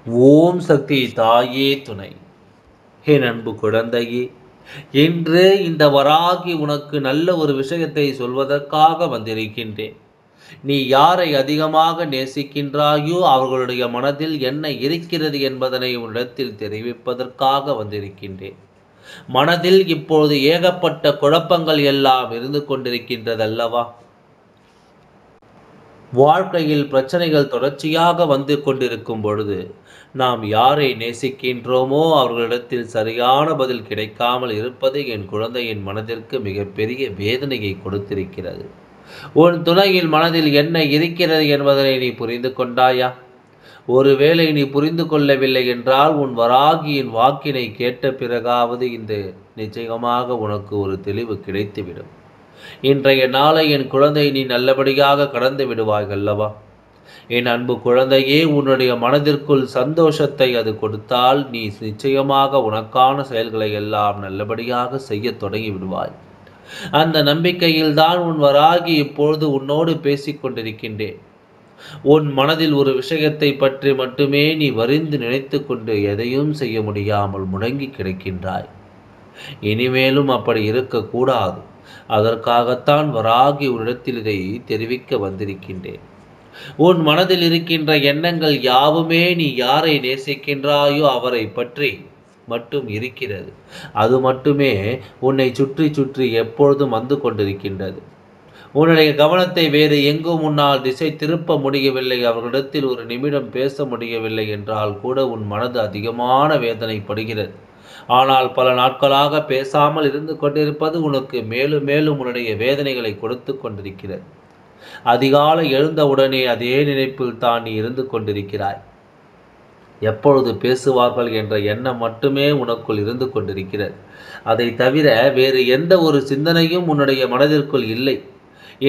ஓம் சக்தி தாயே துணை. என் அன்பு குழந்தையே, இன்று இந்த வராகி உனக்கு நல்ல ஒரு விஷயத்தை சொல்வதற்காக வந்திருக்கின்றேன். நீ யாரை அதிகமாக நேசிக்கின்றாயோ அவர்களுடைய மனதில் என்ன இருக்கிறது என்பதனை உன்னிடத்தில் தெரிவிப்பதற்காக வந்திருக்கின்றேன். மனதில் இப்பொழுது ஏகப்பட்ட குழப்பங்கள் எல்லாம் இருந்து கொண்டிருக்கின்றதல்லவா? வாழ்க்கையில் பிரச்சனைகள் தொடர்ச்சியாக வந்து கொண்டிருக்கும் பொழுது நாம் யாரை நேசிக்கின்றோமோ அவர்களிடத்தில் சரியான பதில் கிடைக்காமல் இருப்பது என் குழந்தையின் மனதிற்கு மிகப்பெரிய வேதனையை கொடுத்திருக்கிறது. உன் துணையின் மனதில் என்ன இருக்கிறது என்பதனை நீ புரிந்து கொண்டாயா? ஒருவேளை நீ புரிந்து கொள்ளவில்லை என்றால் உன் வராகியின் வாக்கினை கேட்ட பிறகாவது இந்த நிச்சயமாக உனக்கு ஒரு தெளிவு கிடைத்துவிடும். இன்றைய நாளை என் குழந்தை நீ நல்லபடியாக கடந்து விடுவாய் அல்லவா? என் அன்பு குழந்தையே, உன்னுடைய மனதிற்குள் சந்தோஷத்தை அது கொடுத்தால் நீ நிச்சயமாக உனக்கான செயல்களை எல்லாம் நல்லபடியாக செய்ய தொடங்கி விடுவாய். அந்த நம்பிக்கையில் தான் உன் வராகி இப்பொழுது உன்னோடு பேசிக் கொண்டிருக்கின்றேன். உன் மனதில் ஒரு விஷயத்தை பற்றி மட்டுமே நீ வரிந்து நினைத்து கொண்டு எதையும் செய்ய முடியாமல் முடங்கி கிடக்கின்றாய். இனிமேலும் அப்படி இருக்கக்கூடாது. அதற்காகத்தான் வராகி உன்னிடத்தில் இதை தெரிவிக்க வந்திருக்கின்றேன். உன் மனதில் இருக்கின்ற எண்ணங்கள் யாவுமே நீ யாரை நேசிக்கின்றாயோ அவரை பற்றி மட்டும் இருக்கிறது. அது மட்டுமே உன்னை சுற்றி சுற்றி எப்பொழுதும் வந்து கொண்டிருக்கின்றது. உன்னுடைய கவனத்தை வேறு எங்கும் உன்னால் திசை திருப்ப முடியவில்லை. அவர்களிடத்தில் ஒரு நிமிடம் பேச முடியவில்லை என்றால் கூட உன் மனது அதிகமான வேதனைப்படுகிறது. ஆனால் பல நாட்களாக பேசாமல் இருந்து கொண்டிருப்பது உனக்கு மேலும் மேலும் உன்னுடைய வேதனைகளை கொடுத்து கொண்டிருக்கிறது. அதிகாலை எழுந்தவுடனே அதே நினைப்பில் தான் நீ இருந்து கொண்டிருக்கிறாய். எப்பொழுது பேசுவார்கள் என்ற எண்ணம் மட்டுமே உனக்குள் இருந்து கொண்டிருக்கிறது. அதை தவிர வேறு எந்த ஒரு சிந்தனையும் உன்னுடைய மனதிற்குள் இல்லை.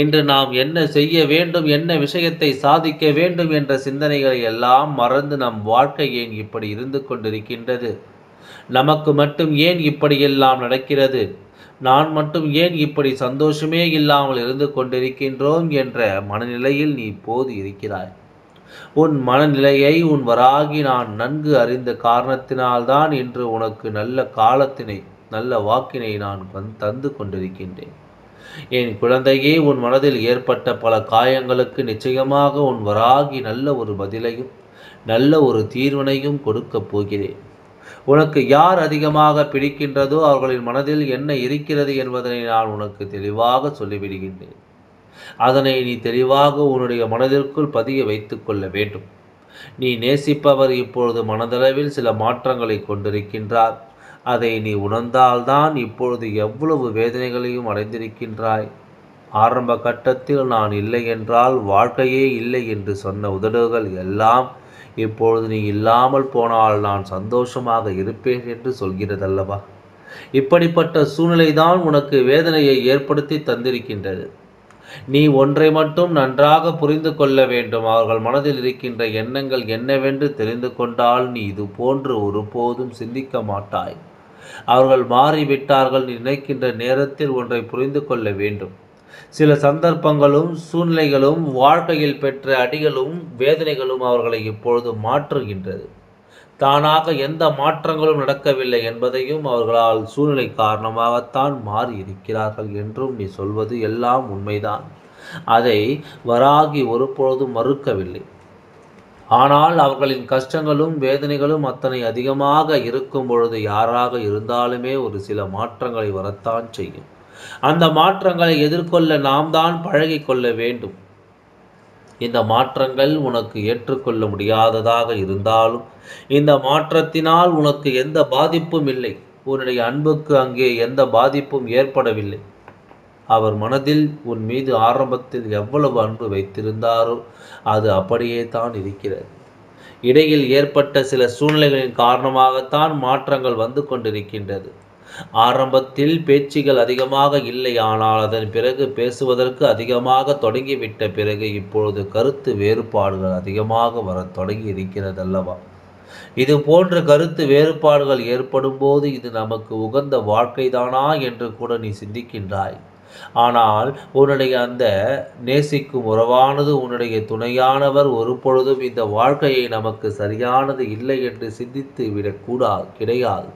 இன்று நாம் என்ன செய்ய வேண்டும், என்ன விஷயத்தை சாதிக்க வேண்டும் என்ற சிந்தனைகளை எல்லாம் மறந்து நம் வாழ்க்கை ஏன் இப்படி இருந்து கொண்டிருக்கின்றது? நமக்கு மட்டும் ஏன் இப்படியெல்லாம் நடக்கிறது? நான் மட்டும் ஏன் இப்படி சந்தோஷமே இல்லாமல் இருந்து கொண்டிருக்கின்றோம் என்ற மனநிலையில் நீ இப்போது இருக்கிறாய். உன் மனநிலையை உன் வராகி நான் நன்கு அறிந்த காரணத்தினால்தான் இன்று உனக்கு நல்ல காலத்தினை நல்ல வாக்கினை நான் தந்து கொண்டிருக்கின்றேன். என் குழந்தையே, உன் மனதில் ஏற்பட்ட பல காயங்களுக்கு நிச்சயமாக உன் வராகி நல்ல ஒரு பதிலையும் நல்ல ஒரு தீர்வினையும் கொடுக்கப் போகிறேன். உனக்கு யார் அதிகமாக பிடிக்கின்றதோ அவர்களின் மனதில் என்ன இருக்கிறது என்பதனை நான் உனக்கு தெளிவாக சொல்லிவிடுகின்றேன். அதனை நீ தெளிவாக உன்னுடைய மனதிற்குள் பதிய வைத்து கொள்ள வேண்டும். நீ நேசிப்பவர் இப்பொழுது மனதளவில் சில மாற்றங்களை கொண்டிருக்கின்றார். அதை நீ உணர்ந்தால்தான் இப்பொழுது எவ்வளவு வேதனைகளையும் அடைந்திருக்கின்றாய். ஆரம்ப கட்டத்தில் நான் இல்லை என்றால் வாழ்க்கையே இல்லை என்று சொன்ன உதடுகள் எல்லாம் இப்பொழுது நீ இல்லாமல் போனால் நான் சந்தோஷமாக இருப்பேன் என்று சொல்கிறதல்லவா? இப்படிப்பட்ட சூழ்நிலைதான் உனக்கு வேதனையை ஏற்படுத்தி தந்திருக்கின்றது. நீ ஒன்றை மட்டும் நன்றாக புரிந்து கொள்ள வேண்டும். அவர்கள் மனதில் இருக்கின்ற எண்ணங்கள் என்னவென்று தெரிந்து கொண்டால் நீ இது போன்று ஒருபோதும் சிந்திக்க மாட்டாய். அவர்கள் மாறிவிட்டார்கள் நினைக்கின்ற நேரத்தில் ஒன்றை புரிந்து கொள்ள வேண்டும். சில சந்தர்ப்பங்களும் சூழ்நிலைகளும் வாழ்க்கையில் பெற்ற அடிகளும் வேதனைகளும் அவர்களை இப்பொழுது மாற்றுகின்றது. தானாக எந்த மாற்றங்களும் நடக்கவில்லை என்பதையும் அவர்களால் சூழ்நிலை காரணமாகத்தான் மாறி இருக்கிறார்கள் என்றும் நீ சொல்வது எல்லாம் உண்மைதான். அதை வராகி ஒருபொழுதும் மறுக்கவில்லை. ஆனால் அவர்களின் கஷ்டங்களும் வேதனைகளும் அத்தனை அதிகமாக இருக்கும் பொழுது யாராக இருந்தாலுமே ஒரு சில மாற்றங்களை வரத்தான் செய்யும். அந்த மாற்றங்களை எதிர்கொள்ள நாம் தான் பழகி கொள்ள வேண்டும். இந்த மாற்றங்கள் உனக்கு ஏற்றுக்கொள்ள முடியாததாக இருந்தாலும் இந்த மாற்றத்தினால் உனக்கு எந்த பாதிப்பும் இல்லை. உன்னுடைய அன்புக்கு அங்கே எந்த பாதிப்பும் ஏற்படவில்லை. அவர் மனதில் உன் மீது ஆரம்பத்தில் எவ்வளவு அன்பு வைத்திருந்தாரோ அது அப்படியே தான் இருக்கிறது. இடையில் ஏற்பட்ட சில சூழ்நிலைகளின் காரணமாகத்தான் மாற்றங்கள் வந்து கொண்டிருக்கின்றது. ஆரம்பத்தில் பேச்சுகள் அதிகமாக இல்லை. ஆனால் அதன் பிறகு பேசுவதற்கு அதிகமாக தொடங்கிவிட்ட பிறகு இப்பொழுது கருத்து வேறுபாடுகள் அதிகமாக வர தொடங்கி இருக்கிறது அல்லவா? இது போன்ற கருத்து வேறுபாடுகள் ஏற்படும் போது இது நமக்கு உகந்த வாழ்க்கைதானா என்று கூட நீ சிந்திக்கின்றாய். ஆனால் உன்னுடைய அந்த நேசிக்கும் உறவானது உன்னுடைய துணையானவர் ஒருபொழுதும் இந்த வாழ்க்கையை நமக்கு சரியானது இல்லை என்று சிந்தித்து விடக்கூடாது கிடையாது.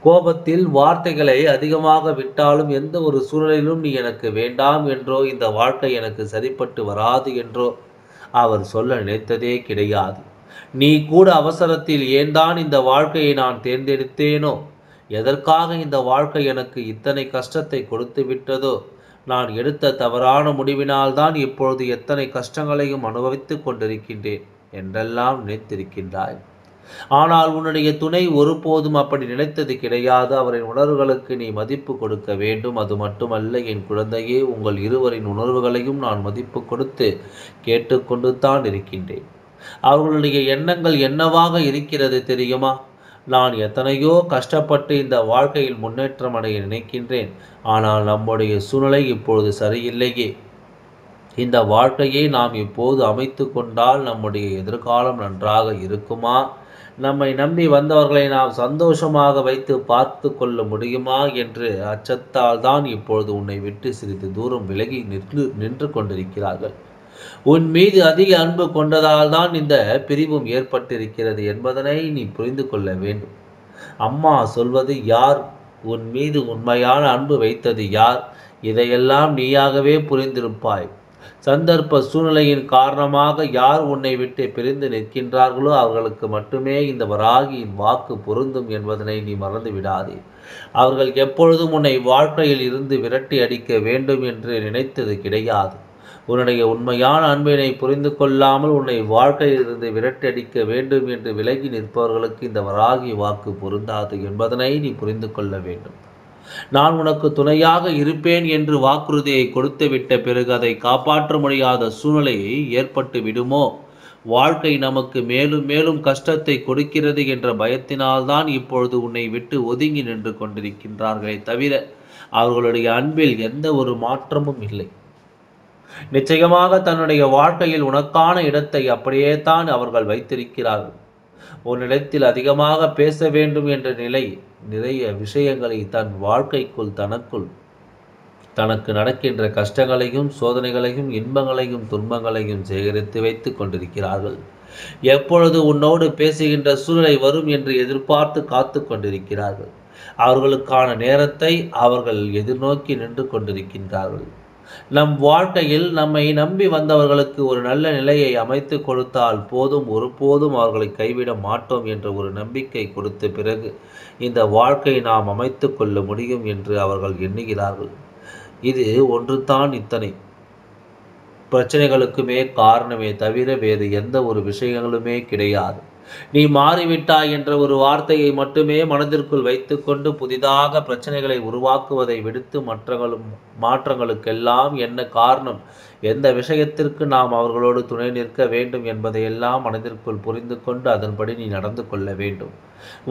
கோபத்தில் வார்த்தைகளை அதிகமாக விட்டாலும் எந்த ஒரு சூழலிலும் நீ எனக்கு வேண்டாம் என்றோ இந்த வாழ்க்கை எனக்கு சரிப்பட்டு வராது என்றோ அவர் சொல்ல நினைத்ததே கிடையாது. நீ கூட அவசரத்தில் ஏன்தான் இந்த வாழ்க்கையை நான் தேர்ந்தெடுத்தேனோ, எதற்காக இந்த வாழ்க்கை எனக்கு இத்தனை கஷ்டத்தை கொடுத்து விட்டதோ, நான் எடுத்த தவறான முடிவினால்தான் இப்பொழுது எத்தனை கஷ்டங்களையும் அனுபவித்துக் கொண்டிருக்கின்றேன் என்றெல்லாம் நினைத்திருக்கின்றாய். ஆனால் உன்னுடைய துணை ஒருபோதும் அப்படி நினைத்தது கிடையாது. அவரின் உணர்வுகளுக்கு நீ மதிப்பு கொடுக்க வேண்டும். அது மட்டுமல்ல என் குழந்தையே, உங்கள் இருவரின் உணர்வுகளையும் நான் மதிப்பு கொடுத்து கேட்டுக்கொண்டு தான் இருக்கின்றேன். அவர்களுடைய எண்ணங்கள் என்னவாக இருக்கிறது தெரியுமா? நான் எத்தனையோ கஷ்டப்பட்டு இந்த வாழ்க்கையில் முன்னேற்றம் அடைய நினைக்கின்றேன். ஆனால் நம்முடைய சூழ்நிலை இப்பொழுது சரியில்லையே. இந்த வாழ்க்கையை நாம் இப்போது அமைத்து கொண்டால் நம்முடைய எதிர்காலம் நன்றாக இருக்குமா? நம்மை நம்பி வந்தவர்களை நாம் சந்தோஷமாக வைத்து பார்த்து கொள்ள முடியுமா என்று அச்சத்தால் தான் இப்பொழுது உன்னை விட்டு சிறிது தூரம் விலகி நின்று கொண்டிருக்கிறார்கள். உன் மீது அதிக அன்பு கொண்டதால் தான் இந்த பிரிவும் ஏற்பட்டிருக்கிறது என்பதனை நீ புரிந்து கொள்ள வேண்டும். அம்மா சொல்வது யார்? உன் மீது உண்மையான அன்பு வைத்தது யார்? இதையெல்லாம் நீயாகவே புரிந்திருப்பாய். சந்தர்ப்ப சூழ்நிலையின் காரணமாக யார் உன்னை விட்டு பிரிந்து நிற்கின்றார்களோ அவர்களுக்கு மட்டுமே இந்த வராகியின் வாக்கு பொருந்தும் என்பதனை நீ மறந்து விடாதே. அவர்கள் எப்பொழுதும் உன்னை வாழ்க்கையில் இருந்து விரட்டி அடிக்க வேண்டும் என்று நினைத்தது கிடையாது. உன்னுடைய உண்மையான அன்பினை புரிந்து கொள்ளாமல் உன்னை வாழ்க்கையில் இருந்து விரட்டி அடிக்க வேண்டும் என்று விலகி நிற்பவர்களுக்கு இந்த வராகி வாக்கு பொருந்தாது என்பதனை நீ புரிந்து கொள்ள வேண்டும். நான் உனக்கு துணையாக இருப்பேன் என்று வாக்குறுதியை கொடுத்துவிட்ட பிறகு அதை காப்பாற்ற முடியாத சூழ்நிலை ஏற்பட்டு விடுமோ, வாழ்க்கை நமக்கு மேலும் மேலும் கஷ்டத்தை கொடுக்கிறது என்ற பயத்தினால்தான் இப்பொழுது உன்னை விட்டு ஒதுங்கி நின்று கொண்டிருக்கின்றார்களே தவிர அவர்களுடைய அன்பில் எந்த ஒரு மாற்றமும் இல்லை. நிச்சயமாக தன்னுடைய வாழ்க்கையில் உனக்கான இடத்தை அப்படியே தான் அவர்கள் வைத்திருக்கிறார்கள். உன்னிடத்தில் அதிகமாக பேச வேண்டும் என்ற நிறைய விஷயங்களை தன் வாழ்க்கைக்குள் தனக்கு நடக்கின்ற கஷ்டங்களையும் சோதனைகளையும் இன்பங்களையும் துன்பங்களையும் சேகரித்து வைத்து கொண்டிருக்கிறார்கள். எப்பொழுது உன்னோடு பேசுகின்ற சூழ்நிலை வரும் என்று எதிர்பார்த்து காத்து கொண்டிருக்கிறார்கள். அவர்களுக்கான நேரத்தை அவர்கள் எதிர்நோக்கி நின்று கொண்டிருக்கின்றார்கள். நம் வாழ்க்கையில் நம்மை நம்பி வந்தவர்களுக்கு ஒரு நல்ல நிலையை அமைத்து கொடுத்தால் போதும், ஒருபோதும் அவர்களை கைவிட மாட்டோம் என்ற ஒரு நம்பிக்கை கொடுத்த பிறகு இந்த வாழ்க்கையை நாம் அமைத்து கொள்ள முடியும் என்று அவர்கள் எண்ணுகிறார்கள். இது ஒன்று தான் இத்தனை பிரச்சனைகளுக்குமே காரணமே தவிர வேறு எந்த ஒரு விஷயங்களுமே கிடையாது. நீ மாறிவிட்டாய் என்ற ஒரு வார்த்தையை மட்டுமே மனதிற்குள் வைத்துக்கொண்டு புதிதாக பிரச்சனைகளை உருவாக்குவதை விடுத்து மாற்றங்களுக்கெல்லாம் என்ன காரணம், எந்த விஷயத்திற்கு நாம் அவர்களோடு துணை நிற்க வேண்டும் என்பதையெல்லாம் மனதிற்குள் புரிந்து கொண்டு அதன்படி நீ நடந்து கொள்ள வேண்டும்.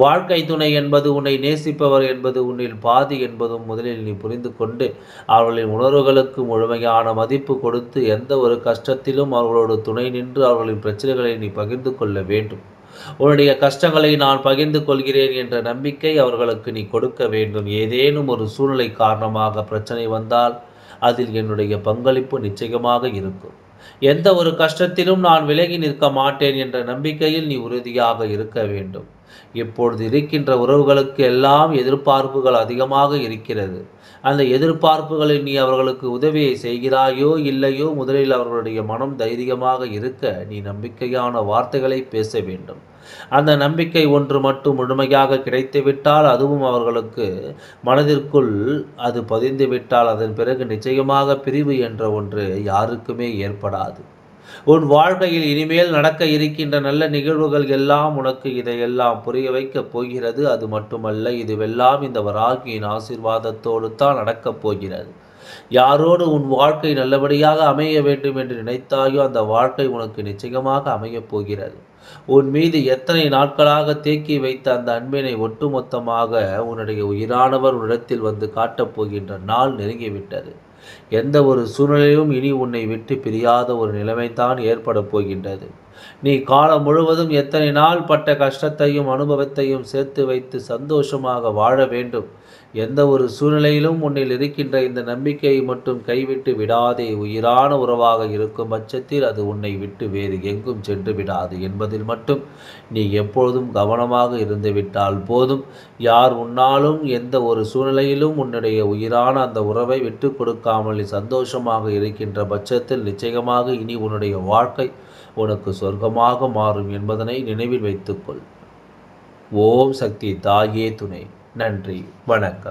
வாழ்க்கை துணை என்பது உன்னை நேசிப்பவர் என்பது உன்னில் பாதி என்பதும் முதலில் நீ புரிந்து கொண்டு அவர்களின் உணர்வுகளுக்கு முழுமையான மதிப்பு கொடுத்து எந்த ஒரு கஷ்டத்திலும் அவர்களோடு துணை நின்று அவர்களின் பிரச்சனைகளை நீ பகிர்ந்து கொள்ள வேண்டும். உன்னுடைய கஷ்டங்களை நான் பகிர்ந்து கொள்கிறேன் என்ற நம்பிக்கை அவர்களுக்கு நீ கொடுக்க வேண்டும். ஏதேனும் ஒரு சூழ்நிலை காரணமாக பிரச்சனை வந்தால் அதில் என்னுடைய பங்களிப்பு நிச்சயமாக இருக்கும். எந்த ஒரு கஷ்டத்திலும் நான் விலகி நிற்க மாட்டேன் என்ற நம்பிக்கையில் நீ உறுதியாக இருக்க வேண்டும். இப்பொழுது இருக்கின்ற உறவுகளுக்கு எல்லாம் எதிர்பார்ப்புகள் அதிகமாக இருக்கிறது. அந்த எதிர்பார்ப்புகளில் நீ அவர்களுக்கு உதவியை செய்கிறாயோ இல்லையோ, முதலில் அவர்களுடைய மனம் தைரியமாக இருக்க நீ நம்பிக்கையான வார்த்தைகளை பேச வேண்டும். அந்த நம்பிக்கை ஒன்று மட்டும் முழுமையாக கிடைத்துவிட்டால், அதுவும் அவர்களுக்கு மனதிற்குள் அது பதிந்துவிட்டால், அதன் பிறகு நிச்சயமாக பிரிவு என்ற ஒன்று யாருக்குமே ஏற்படாது. உன் வாழ்க்கையில் இனிமேல் நடக்க இருக்கின்ற நல்ல நிகழ்வுகள் எல்லாம் உனக்கு இதையெல்லாம் புரிய வைக்கப் போகிறது. அது மட்டுமல்ல, இதுவெல்லாம் இந்த வராகியின் ஆசீர்வாதத்தோடு தான் நடக்கப் போகிறது. யாரோடு உன் வாழ்க்கை நல்லபடியாக அமைய வேண்டும் என்று நினைத்தாயோ அந்த வாழ்க்கை உனக்கு நிச்சயமாக அமையப் போகிறது. உன் மீது எத்தனை நாட்களாக தேக்கி வைத்த அந்த அன்பினை ஒட்டுமொத்தமாக உன்னுடைய உயிரானவர் உன்னிடத்தில் வந்து காட்டப் போகின்ற நாள் நெருங்கிவிட்டது. எந்த ஒரு சூழ்நிலையும் இனி உன்னை விட்டு பிரியாத ஒரு நிலைமைதான் ஏற்பட போகின்றது. நீ காலம் முழுவதும் எத்தனை நாள் பட்ட கஷ்டத்தையும் அனுபவத்தையும் சேர்த்து வைத்து சந்தோஷமாக வாழ வேண்டும். எந்த ஒரு சூழ்நிலையிலும் உன்னில் இருக்கின்ற இந்த நம்பிக்கையை மட்டும் கைவிட்டு விடாதே. உயிரான உறவாக இருக்கும் பட்சத்தில் அது உன்னை விட்டு வேறு எங்கும் சென்று விடாது என்பதில் மட்டும் நீ எப்பொழுதும் கவனமாக இருந்துவிட்டால் போதும். யார் உன்னாலும் எந்த ஒரு சூழ்நிலையிலும் உன்னுடைய உயிரான அந்த உறவை விட்டு கொடுக்காமல் நீ சந்தோஷமாக இருக்கின்ற பட்சத்தில் நிச்சயமாக இனி உன்னுடைய வாழ்க்கை உனக்கு சொர்க்கமாக மாறும் என்பதனை நினைவில் வைத்துக்கொள். ஓம் சக்தி தாயே துணை. நன்றி, வணக்கம்.